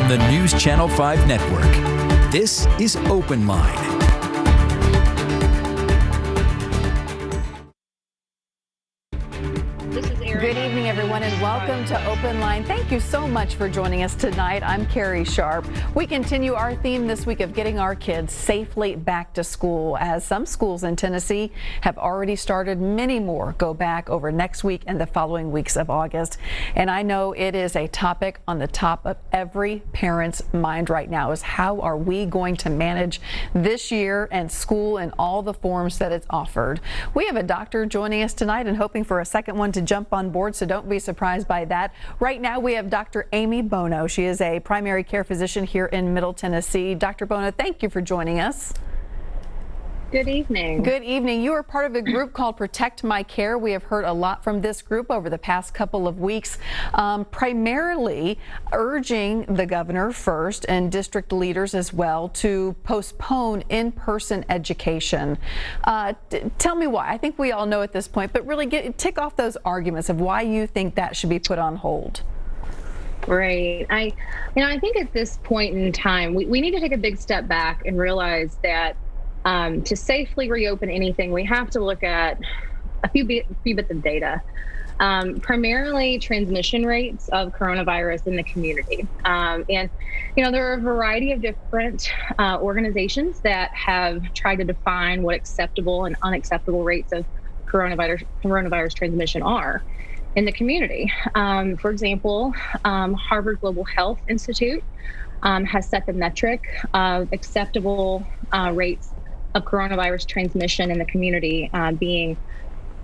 from the News Channel 5 network. This is Open Line. Good evening, everyone, and welcome to Open Line. Thank you so much for joining us tonight. I'm Carrie Sharp. We continue our theme this week of getting our kids safely back to school, as some schools in Tennessee have already started. Many more go back over next week and the following weeks of August. And I know it is a topic on the top of every parent's mind right now, is how are we going to manage this year and school in all the forms that it's offered. We have a doctor joining us tonight and hoping for a second one to jump on board, so don't be surprised by that. Right now we have Dr. Amy Bono. She is a primary care physician here in Middle Tennessee. Dr. Bono, thank you for joining us. Good evening. Good evening. You are part of a group called Protect My Care. We have heard a lot from this group over the past couple of weeks, primarily urging the governor first and district leaders as well to postpone in-person education. Tell me why. I think we all know at this point, but really tick off those arguments of why you think that should be put on hold. Right. I think at this point in time, we need to take a big step back and realize that to safely reopen anything, we have to look at a few bits of data, primarily transmission rates of coronavirus in the community. And there are a variety of different organizations that have tried to define what acceptable and unacceptable rates of coronavirus transmission are in the community. For example, Harvard Global Health Institute has set the metric of acceptable rates of coronavirus transmission in the community being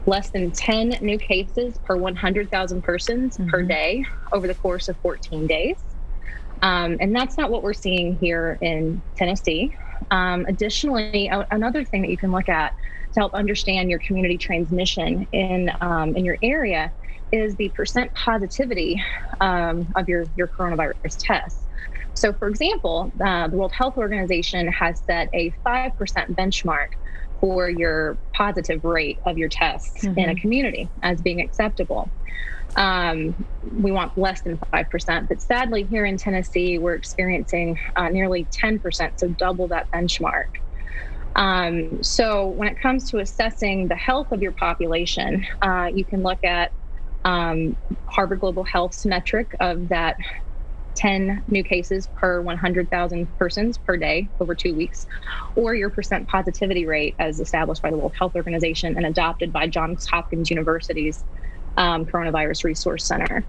less than 10 new cases per 100,000 persons per day over the course of 14 days. And that's not what we're seeing here in Tennessee. Additionally, another thing that you can look at to help understand your community transmission in your area is the percent positivity of your coronavirus tests. So, for example, the World Health Organization has set a 5% benchmark for your positive rate of your tests in a community as being acceptable. We want less than 5%, but sadly here in Tennessee, we're experiencing nearly 10%, so double that benchmark. So when it comes to assessing the health of your population, you can look at Harvard Global Health's metric of that 10 new cases per 100,000 persons per day over 2 weeks, or your percent positivity rate as established by the World Health Organization and adopted by Johns Hopkins University's Coronavirus Resource Center.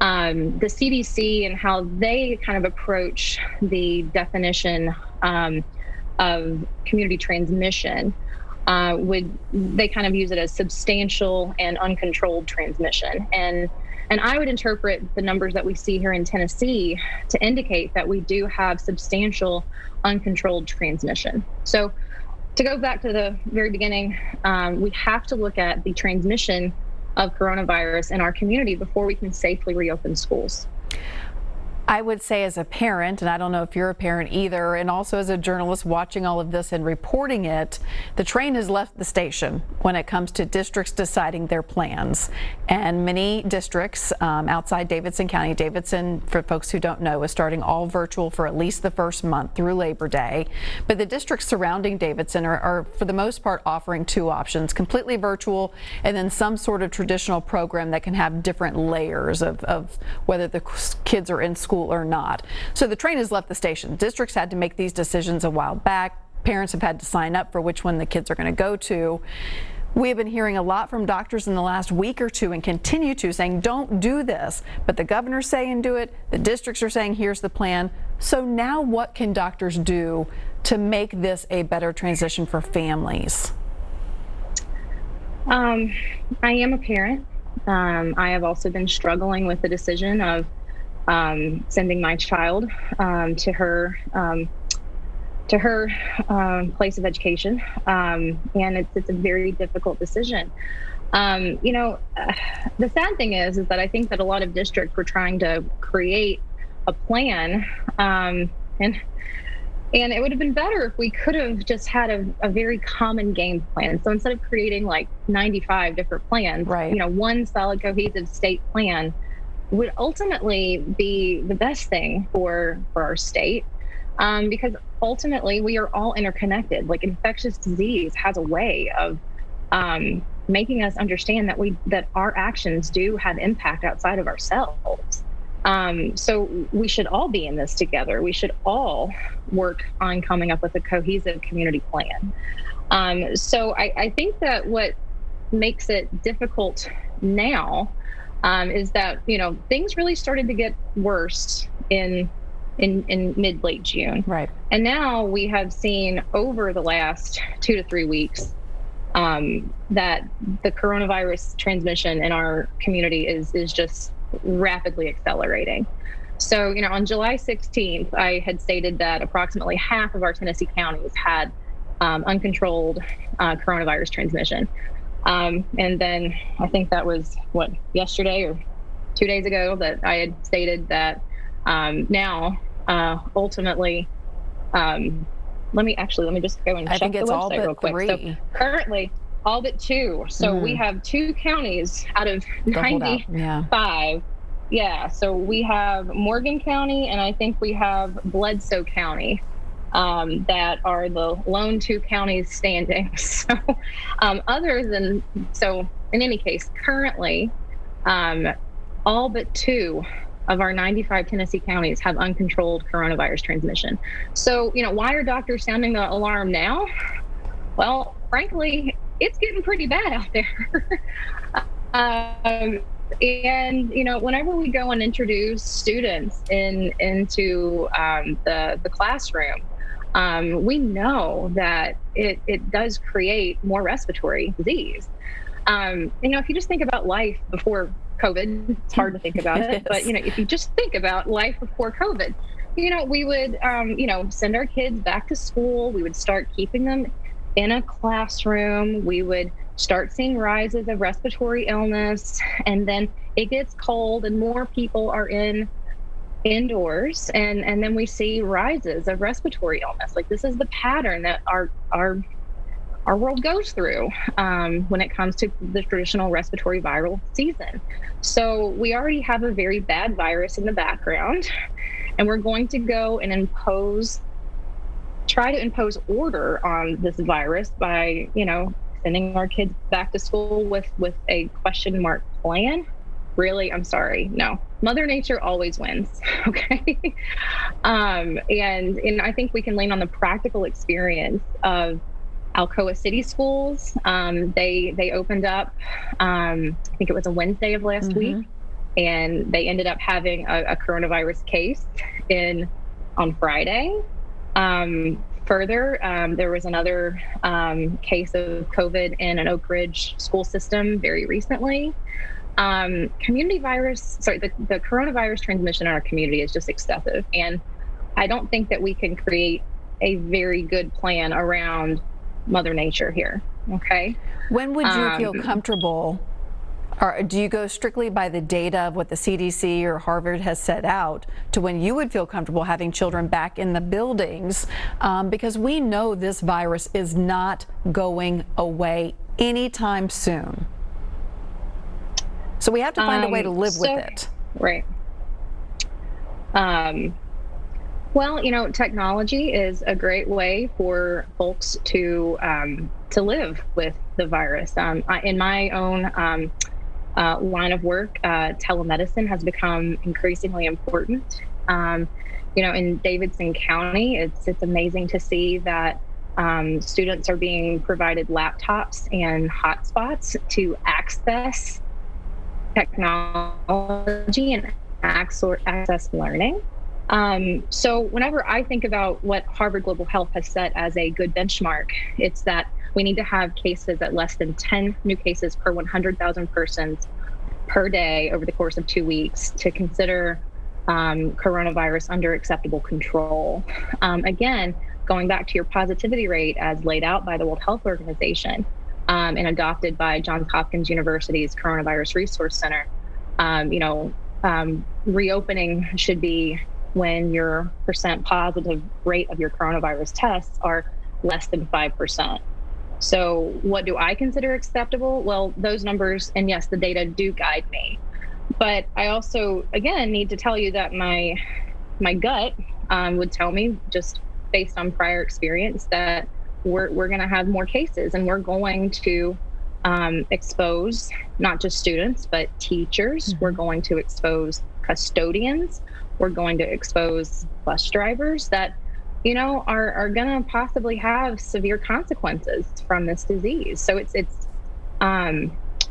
The CDC and how they kind of approach the definition of community transmission, they kind of use it as substantial and uncontrolled transmission. And I would interpret the numbers that we see here in Tennessee to indicate that we do have substantial uncontrolled transmission. So to go back to the very beginning, we have to look at the transmission of coronavirus in our community before we can safely reopen schools. I would say as a parent, and I don't know if you're a parent either, and also as a journalist watching all of this and reporting it, the train has left the station when it comes to districts deciding their plans. And many districts outside Davidson County, Davidson, for folks who don't know, is starting all virtual for at least the first month through Labor Day. But the districts surrounding Davidson are for the most part offering two options: completely virtual and then some sort of traditional program that can have different layers of whether the kids are in school or not. So the train has left the station. Districts had to make these decisions a while back. Parents have had to sign up for which one the kids are going to go to. We have been hearing a lot from doctors in the last week or two and continue to saying, don't do this. But the governor's saying do it. The districts are saying, here's the plan. So now what can doctors do to make this a better transition for families? I am a parent. I have also been struggling with the decision of sending my child to her place of education, and it's a very difficult decision. The sad thing is that I think that a lot of districts were trying to create a plan, and it would have been better if we could have just had a very common game plan. So instead of creating like 95 different plans, right, one solid cohesive state plan would ultimately be the best thing for our state, because ultimately we are all interconnected. Like, infectious disease has a way of making us understand that our actions do have impact outside of ourselves. So we should all be in this together. We should all work on coming up with a cohesive community plan. So I think that what makes it difficult now is that, things really started to get worse in mid-late June. Right. And now we have seen over the last 2 to 3 weeks that the coronavirus transmission in our community is just rapidly accelerating. So, on July 16th, I had stated that approximately half of our Tennessee counties had uncontrolled coronavirus transmission. And then I think that was yesterday or 2 days ago that I had stated that now ultimately, let me just go and I check think the it's website all but real quick. 3. So currently all but 2. So we have 2 counties out of 95. Yeah. So we have Morgan County, and I think we have Bledsoe County that are the lone 2 counties standing. So in any case, currently all but 2 of our 95 Tennessee counties have uncontrolled coronavirus transmission. So, why are doctors sounding the alarm now? Well, frankly, it's getting pretty bad out there. And, whenever we go and introduce students into the classroom, we know that it does create more respiratory disease. If you just think about life before COVID, it's hard to think about it, but if you just think about life before COVID, we would send our kids back to school. We would start keeping them in a classroom. We would start seeing rises of respiratory illness, and then it gets cold and more people are indoors, and then we see rises of respiratory illness. Like, this is the pattern that our world goes through when it comes to the traditional respiratory viral season. So we already have a very bad virus in the background, and we're going to go and try to impose order on this virus by, sending our kids back to school with a question mark plan. Really, I'm sorry. No, Mother Nature always wins. Okay. And I think we can lean on the practical experience of Alcoa City schools. They opened up, I think it was a Wednesday of last week, and they ended up having a coronavirus case on Friday. Further, there was another case of COVID in an Oak Ridge school system very recently. The coronavirus transmission in our community is just excessive. And I don't think that we can create a very good plan around Mother Nature here. Okay. When would you feel comfortable, or do you go strictly by the data of what the CDC or Harvard has set out to when you would feel comfortable having children back in the buildings? Because we know this virus is not going away anytime soon. So we have to find a way to live with it. Right. Well, technology is a great way for folks to live with the virus. In my own line of work, telemedicine has become increasingly important. In Davidson County, it's amazing to see that students are being provided laptops and hotspots to access technology and access learning. So whenever I think about what Harvard Global Health has set as a good benchmark, it's that we need to have cases at less than 10 new cases per 100,000 persons per day over the course of 2 weeks to consider coronavirus under acceptable control. Again, going back to your positivity rate as laid out by the World Health Organization and adopted by Johns Hopkins University's Coronavirus Resource Center, reopening should be when your percent positive rate of your coronavirus tests are less than 5%. So what do I consider acceptable? Well, those numbers, and yes, the data do guide me. But I also, again, need to tell you that my gut would tell me, just based on prior experience, that we're going to have more cases, and we're going to expose not just students, but teachers. We're going to expose custodians. We're going to expose bus drivers that, are going to possibly have severe consequences from this disease. So it's a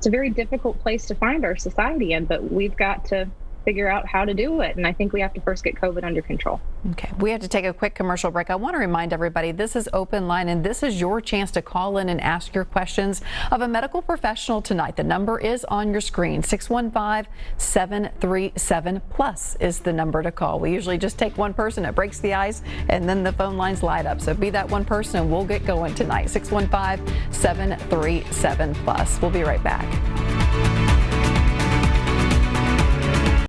very difficult place to find our society in, but we've got to figure out how to do it. And I think we have to first get COVID under control. Okay, we have to take a quick commercial break. I want to remind everybody, this is Open Line, and this is your chance to call in and ask your questions of a medical professional tonight. The number is on your screen. 615-737-PLUS is the number to call. We usually just take one person, it breaks the ice, and then the phone lines light up. So be that one person and we'll get going tonight. 615-737-PLUS. We'll be right back.